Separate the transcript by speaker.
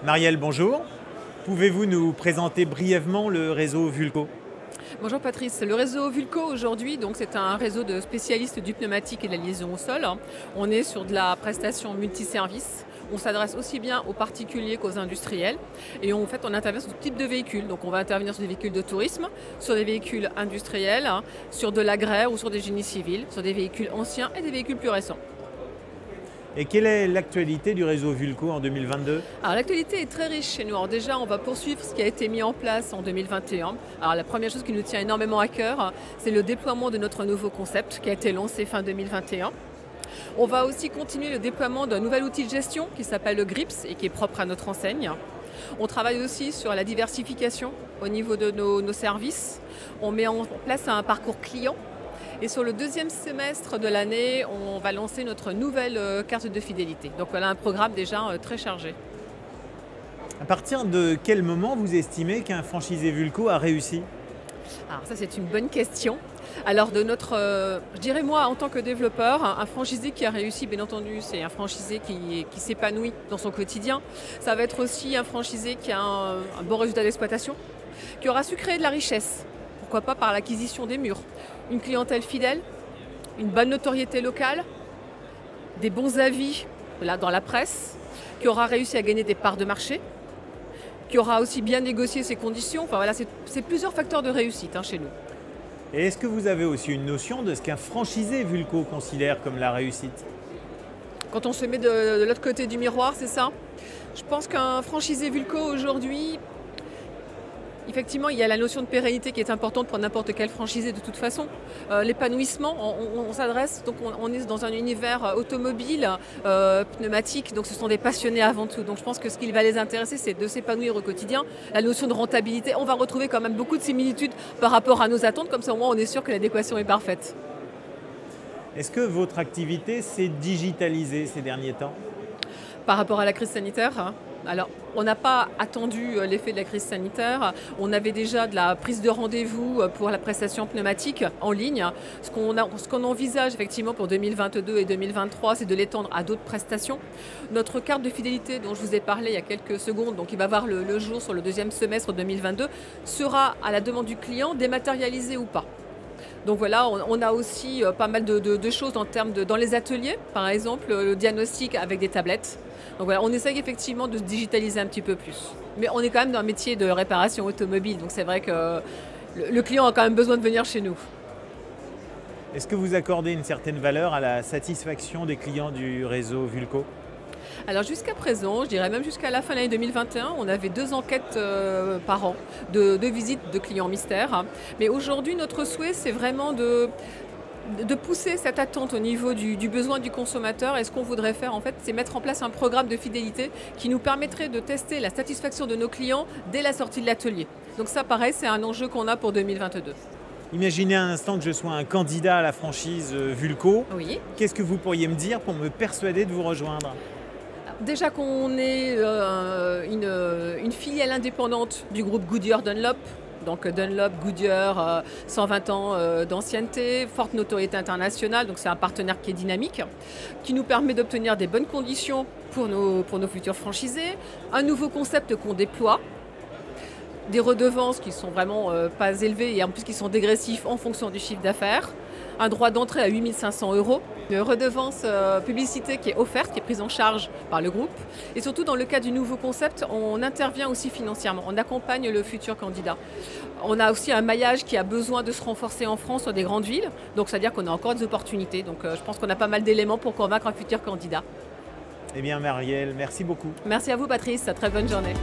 Speaker 1: Marielle, bonjour. Pouvez-vous nous présenter brièvement le réseau Vulco?
Speaker 2: Bonjour Patrice, le réseau Vulco aujourd'hui, donc c'est un réseau de spécialistes du pneumatique et de la liaison au sol. On est sur de la prestation multiservice. On s'adresse aussi bien aux particuliers qu'aux industriels. Et en fait, on intervient sur tout type de véhicules. Donc on va intervenir sur des véhicules de tourisme, sur des véhicules industriels, sur de l'agraire ou sur des génies civils, sur des véhicules anciens et des véhicules plus récents.
Speaker 1: Et quelle est l'actualité du réseau Vulco en 2022?
Speaker 2: Alors l'actualité est très riche chez nous. Alors déjà, on va poursuivre ce qui a été mis en place en 2021. Alors la première chose qui nous tient énormément à cœur, c'est le déploiement de notre nouveau concept qui a été lancé fin 2021. On va aussi continuer le déploiement d'un nouvel outil de gestion qui s'appelle le GRIPS et qui est propre à notre enseigne. On travaille aussi sur la diversification au niveau de nos services. On met en place un parcours client. Et sur le deuxième semestre de l'année, on va lancer notre nouvelle carte de fidélité. Donc voilà un programme déjà très chargé.
Speaker 1: À partir de quel moment vous estimez qu'un franchisé Vulco a réussi?
Speaker 2: Alors ça c'est une bonne question. Alors je dirais moi en tant que développeur, un franchisé qui a réussi, bien entendu, c'est un franchisé qui s'épanouit dans son quotidien. Ça va être aussi un franchisé qui a un bon résultat d'exploitation, qui aura su créer de la richesse. Pourquoi pas par l'acquisition des murs. Une clientèle fidèle, une bonne notoriété locale, des bons avis dans la presse, qui aura réussi à gagner des parts de marché, qui aura aussi bien négocié ses conditions. Enfin voilà, c'est plusieurs facteurs de réussite chez nous.
Speaker 1: Et est-ce que vous avez aussi une notion de ce qu'un franchisé Vulco considère comme la réussite?
Speaker 2: Quand on se met de l'autre côté du miroir, c'est ça? Je pense qu'un franchisé Vulco aujourd'hui, effectivement, il y a la notion de pérennité qui est importante pour n'importe quel franchisé de toute façon. L'épanouissement, on s'adresse, donc on est dans un univers automobile, pneumatique, donc ce sont des passionnés avant tout. Donc je pense que ce qui va les intéresser, c'est de s'épanouir au quotidien. La notion de rentabilité, on va retrouver quand même beaucoup de similitudes par rapport à nos attentes, comme ça au moins on est sûr que l'adéquation est parfaite.
Speaker 1: Est-ce que votre activité s'est digitalisée ces derniers temps?
Speaker 2: Par rapport à la crise sanitaire, alors, on n'a pas attendu l'effet de la crise sanitaire. On avait déjà de la prise de rendez-vous pour la prestation pneumatique en ligne. Ce qu'on envisage effectivement pour 2022 et 2023, c'est de l'étendre à d'autres prestations. Notre carte de fidélité dont je vous ai parlé il y a quelques secondes, donc qui va voir le jour sur le deuxième semestre 2022, sera à la demande du client dématérialisée ou pas. Donc voilà, on a aussi pas mal de choses en termes dans les ateliers, par exemple le diagnostic avec des tablettes. Donc voilà, on essaye effectivement de se digitaliser un petit peu plus. Mais on est quand même dans un métier de réparation automobile, donc c'est vrai que le client a quand même besoin de venir chez nous.
Speaker 1: Est-ce que vous accordez une certaine valeur à la satisfaction des clients du réseau Vulco?
Speaker 2: Alors jusqu'à présent, je dirais même jusqu'à la fin de l'année 2021, on avait 2 enquêtes par an de visites de clients mystères. Mais aujourd'hui, notre souhait, c'est vraiment de pousser cette attente au niveau du besoin du consommateur. Et ce qu'on voudrait faire, en fait, c'est mettre en place un programme de fidélité qui nous permettrait de tester la satisfaction de nos clients dès la sortie de l'atelier. Donc ça, pareil, c'est un enjeu qu'on a pour 2022.
Speaker 1: Imaginez un instant que je sois un candidat à la franchise Vulco.
Speaker 2: Oui.
Speaker 1: Qu'est-ce que vous pourriez me dire pour me persuader de vous rejoindre?
Speaker 2: Déjà qu'on est une filiale indépendante du groupe Goodyear Dunlop. Donc Dunlop, Goodyear, 120 ans d'ancienneté, forte notoriété internationale, donc c'est un partenaire qui est dynamique, qui nous permet d'obtenir des bonnes conditions pour nos futurs franchisés, un nouveau concept qu'on déploie, des redevances qui sont vraiment pas élevées et en plus qui sont dégressifs en fonction du chiffre d'affaires, un droit d'entrée à 8 500 €, une redevance publicité qui est offerte, qui est prise en charge par le groupe. Et surtout, dans le cas du nouveau concept, on intervient aussi financièrement, on accompagne le futur candidat. On a aussi un maillage qui a besoin de se renforcer en France sur des grandes villes, donc c'est-à-dire qu'on a encore des opportunités. Donc je pense qu'on a pas mal d'éléments pour convaincre un futur candidat.
Speaker 1: Eh bien Marielle, merci beaucoup.
Speaker 2: Merci à vous Patrice, très bonne journée.